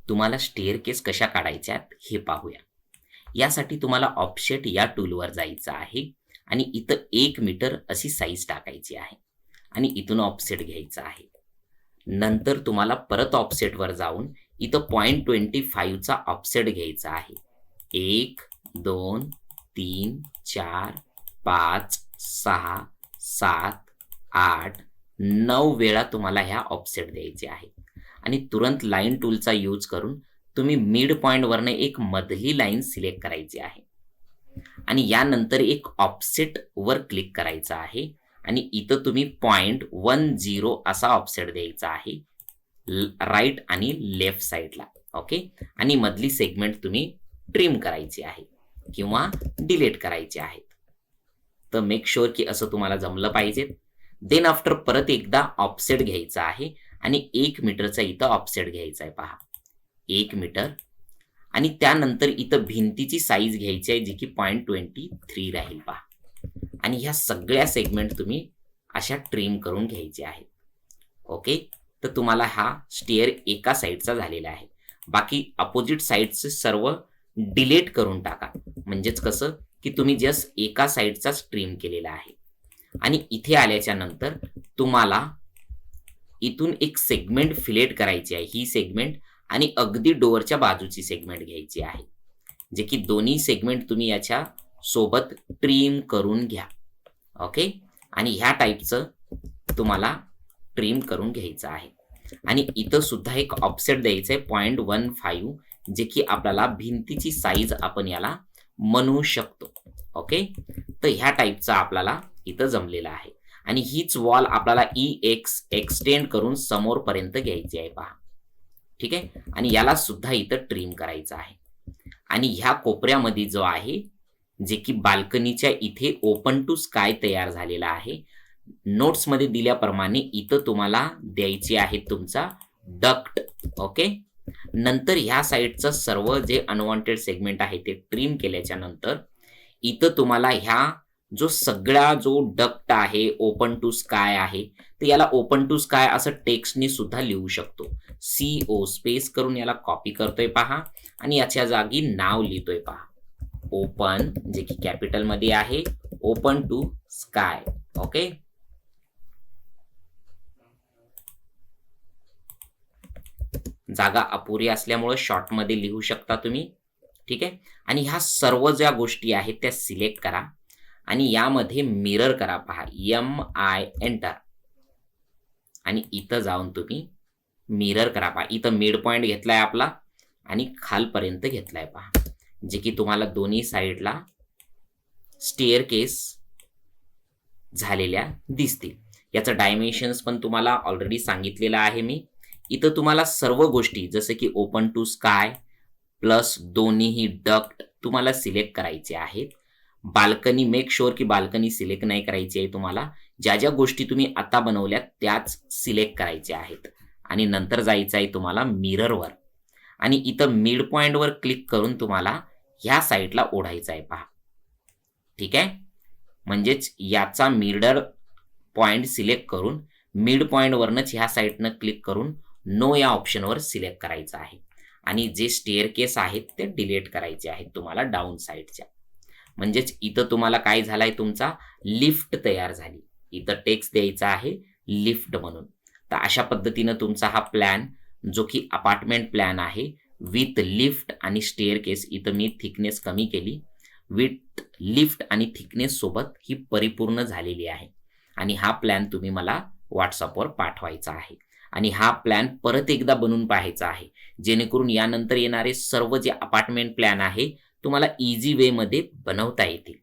तुम्हाला स्टेअरकेस कशा काढायच्यात हे पाहूया. यासाठी तुम्हाला ऑफसेट या टूलवर जायचं आहे आणि इथं 1 मीटर अशी साईज टाकायची आहे आणि इथून ऑफसेट घ्यायचा आहे. नंतर तुम्हाला परत ऑफसेटवर जाऊन इथं 0.25 चा ऑफसेट घ्यायचा आहे. 1, 2, 3, 4, 5, 6, 7, 8, 9 वेळा तुम्हाला ह्या ऑफसेट द्यायचे आहे आणि तुरंत लाईन टूलचा यूज करून तुम्ही मिड पॉइंटवरनं एक मधली लाईन सिलेक्ट करायची आहे आणि यानंतर एक ऑफसेट वर क्लिक करायचं आहे आणि इथं तुम्ही 0.10 असा ऑफसेट द्यायचा आहे राईट आणि लेफ्ट साईडला. ओके, आणि मधली सेगमेंट तुम्ही ट्रिम करायची आहे किंवा डिलीट करायचे आहेत. तर मेक शुअर की असं तुम्हाला जमलं पाहिजे. देन आफ्टर परत एकदा ऑफसेट घ्यायचा आहे आणि 1 मीटरचा इथं ऑफसेट घ्यायचा आहे. पहा, 1 मीटर आणि त्यानंतर इथं भिंतीची साईज घ्यायची आहे जी की 0.23 राहील. पहा, आणि ह्या सगळ्या सेगमेंट तुम्ही अशा ट्रिम करून घ्यायचे आहेत. ओके, तर तुम्हाला हा स्टेअर एका साईडचा झालेला आहे. बाकी अपोजिट साईडचे सर्व डिलीट करून टाका. म्हणजेच कसं की तुम्ही जस्ट एका साईडचा ट्रिम केलेला आहे. आणि इथे आल्याच्या नंतर तुम्हाला इथून एक सेगमेंट फिलेट करायची आहे. ही सेगमेंट आणि अगदी डोअरच्या बाजूची सेगमेंट घ्यायची आहे, जे की दोन्ही सेगमेंट तुम्ही याच्या सोबत ट्रिम करून घ्या. ओके, आणि ह्या टाईपचं तुम्हाला ट्रिम करून घ्यायचं आहे. आणि इथं सुद्धा एक ऑफसेट द्यायचं आहे 0.15, जे की आपल्याला भिंतीची साईज आपण याला म्हणू शकतो. ओके, तर ह्या टाईपचा आपल्याला इथं जमलेला आहे आणि हीच वॉल आपल्याला एक्सटेंड करून समोरपर्यंत घ्यायची आहे. पहा, ठीक आहे, आणि याला सुद्धा इथं ट्रिम करायचं आहे. आणि ह्या कोपऱ्यामध्ये जो आहे जे की बाल्कनीच्या इथे ओपन टू स्काय तयार झालेला आहे. नोट्स मध्ये दिल्याप्रमाणे इथं तुम्हाला द्यायची आहे तुमचा डक्ट. ओके, नंतर ह्या साईडचं सर्व जे अनवॉन्टेड सेगमेंट आहे ते ट्रिम केल्याच्या नंतर इथं तुम्हाला ह्या जो सगळा जो डक्ट आहे ओपन टू स्काय आहे, तर याला ओपन टू स्काय असं टेक्स्टने सुद्धा लिहू शकतो. CO स्पेस करून याला कॉपी करतोय. पहा, आणि याच्या जागी नाव लिहितोय. पहा, ओपन, जे की कॅपिटल मध्ये आहे, ओपन टू स्काय. ओके, जागा अपुरी असल्यामुळे शॉर्ट मध्ये लिहू शकता तुम्ही. ठीक आहे, आणि ह्या सर्व ज्या गोष्टी आहेत त्या सिलेक्ट करा आणि यामध्ये मिरर करा. पहा, MI एंटर, आणि इथं जाऊन तुम्ही मिरर करा. पहा, इथं मिड पॉइंट घेतलाय आपला आणि खालपर्यंत घेतलाय. पहा, जे की तुम्हाला दोन्ही साईडला स्टेअरकेस झालेल्या दिसतील. याचं डायमेन्शन्स पण तुम्हाला ऑलरेडी सांगितलेलं आहे मी. इथं तुम्हाला सर्व गोष्टी जसं की ओपन टू स्काय प्लस दोन्हीही डक्ट तुम्हाला सिलेक्ट करायचे आहेत. बाल्कनी, मेक शुअर की बाल्कनी सिलेक्ट नाही करायची आहे तुम्हाला. ज्या ज्या गोष्टी तुम्ही आता बनवल्यात त्याच सिलेक्ट करायच्या आहेत आणि नंतर जायचं आहे तुम्हाला मिररवर आणि इथं मिड पॉइंटवर क्लिक करून तुम्हाला ह्या साईडला ओढायचं आहे. पहा, ठीक आहे, म्हणजेच याचा मिडर पॉइंट सिलेक्ट करून मिड पॉइंटवरनच ह्या साईडनं क्लिक करून नो या ऑप्शनवर सिलेक्ट करायचं आहे आणि जे स्टेअरकेस आहेत ते डिलीट करायचे आहेत तुम्हाला डाऊन साईडच्या. म्हणजेच इथं तुम्हाला काय झालाय, तुमचा लिफ्ट तयार झाली. इथं टेक्स्ट द्यायचा आहे लिफ्ट म्हणून. तर अशा पद्धतीनं तुमचा हा प्लॅन जो की अपार्टमेंट प्लॅन आहे विथ लिफ्ट आणि स्टेअरकेस, इथं मी थिकनेस कमी केली, विथ लिफ्ट आणि थिकनेस सोबत ही परिपूर्ण झालेली आहे. आणि हा प्लॅन तुम्ही मला व्हॉट्सअपवर पाठवायचा आहे आणि हा प्लॅन परत एकदा बनवून पाहायचा आहे, जेणेकरून यानंतर येणारे सर्व जे अपार्टमेंट प्लॅन आहे तुम्हाला इझी वे मध्ये बनवता येतील.